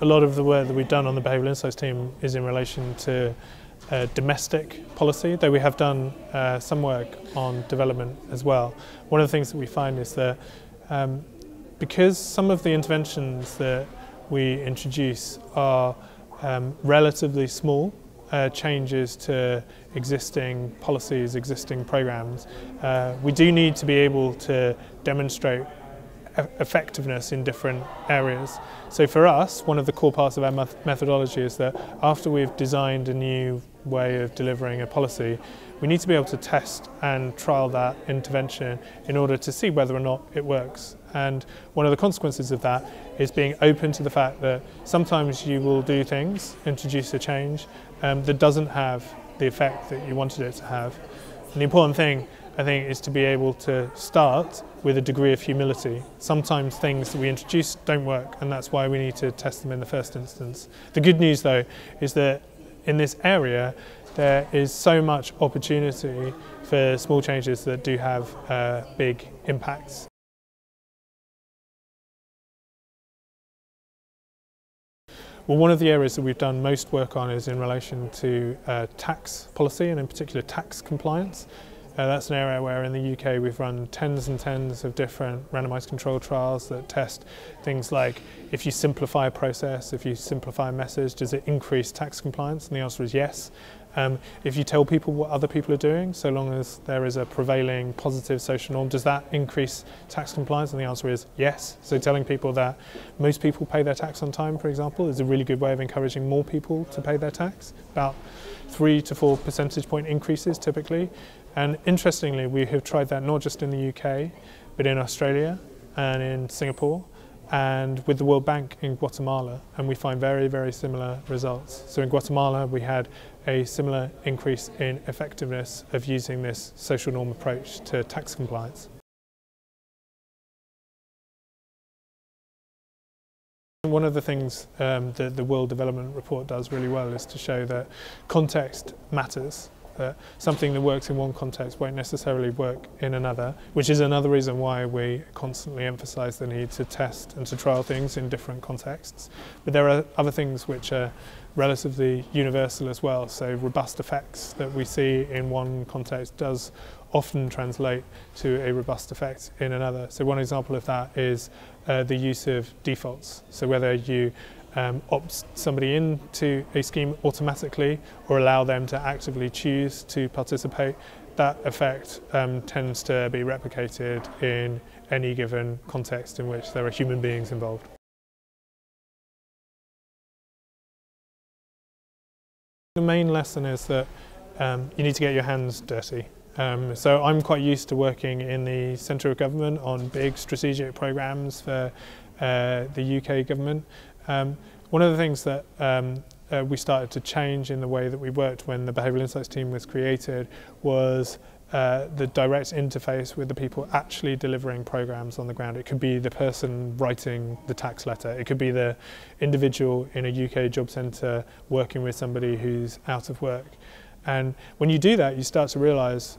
A lot of the work that we've done on the Behavioural Insights team is in relation to domestic policy, though we have done some work on development as well. One of the things that we find is that because some of the interventions that we introduce are relatively small changes to existing policies, existing programs, we do need to be able to demonstrate effectiveness in different areas. So for us, one of the core parts of our methodology is that after we've designed a new way of delivering a policy, we need to be able to test and trial that intervention in order to see whether or not it works. And one of the consequences of that is being open to the fact that sometimes you will do things, introduce a change that doesn't have the effect that you wanted it to have. And the important thing, I think, is to be able to start with a degree of humility. Sometimes things that we introduce don't work, and that's why we need to test them in the first instance. The good news, though, is that in this area there is so much opportunity for small changes that do have big impacts. Well, one of the areas that we've done most work on is in relation to tax policy, and in particular tax compliance. That's an area where in the UK we've run tens and tens of different randomised controlled trials that test things like, if you simplify a process, if you simplify a message, does it increase tax compliance? And the answer is yes. If you tell people what other people are doing, so long as there is a prevailing positive social norm, does that increase tax compliance? And the answer is yes. So telling people that most people pay their tax on time, for example, is a really good way of encouraging more people to pay their tax. About 3 to 4 percentage point increases typically. And interestingly, we have tried that not just in the UK, but in Australia and in Singapore, and with the World Bank in Guatemala, and we find very, very similar results. So in Guatemala, we had a similar increase in effectiveness of using this social norm approach to tax compliance. One of the things that the World Development Report does really well is to show that context matters. Something that works in one context won't necessarily work in another, which is another reason why we constantly emphasise the need to test and to trial things in different contexts. But there are other things which are relatively universal as well, so robust effects that we see in one context does often translate to a robust effect in another. So one example of that is the use of defaults. So whether you opt somebody into a scheme automatically or allow them to actively choose to participate, that effect tends to be replicated in any given context in which there are human beings involved. The main lesson is that you need to get your hands dirty. So I'm quite used to working in the centre of government on big strategic programmes for the UK government. One of the things that we started to change in the way that we worked when the Behavioural Insights team was created was the direct interface with the people actually delivering programs on the ground. It could be the person writing the tax letter, it could be the individual in a UK job centre working with somebody who's out of work. And when you do that, you start to realise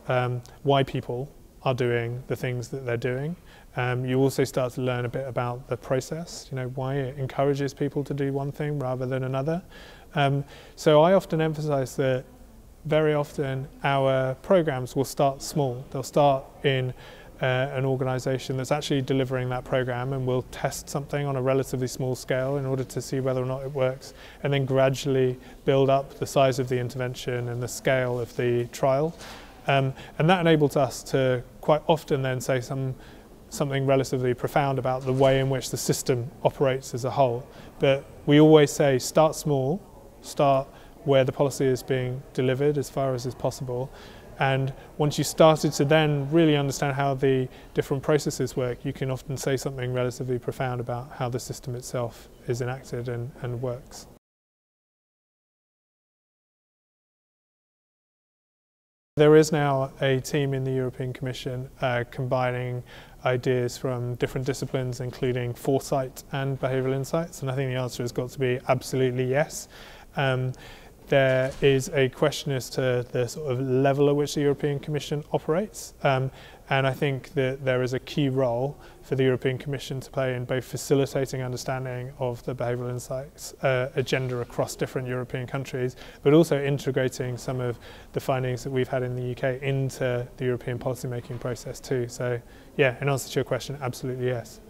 why people are doing the things that they're doing. You also start to learn a bit about the process, why it encourages people to do one thing rather than another. So I often emphasise that very often our programs will start small. They'll start in an organisation that's actually delivering that program, and we'll test something on a relatively small scale in order to see whether or not it works, and then gradually build up the size of the intervention and the scale of the trial. And that enables us to quite often then say something relatively profound about the way in which the system operates as a whole. But we always say start small, start where the policy is being delivered as far as is possible. And once you started to then really understand how the different processes work, you can often say something relatively profound about how the system itself is enacted and works. There is now a team in the European Commission combining ideas from different disciplines, including foresight and behavioural insights, and I think the answer has got to be absolutely yes. there is a question as to the sort of level at which the European Commission operates. And I think that there is a key role for the European Commission to play in both facilitating understanding of the behavioural insights agenda across different European countries, but also integrating some of the findings that we've had in the UK into the European policymaking process too. So yeah, in answer to your question, absolutely yes.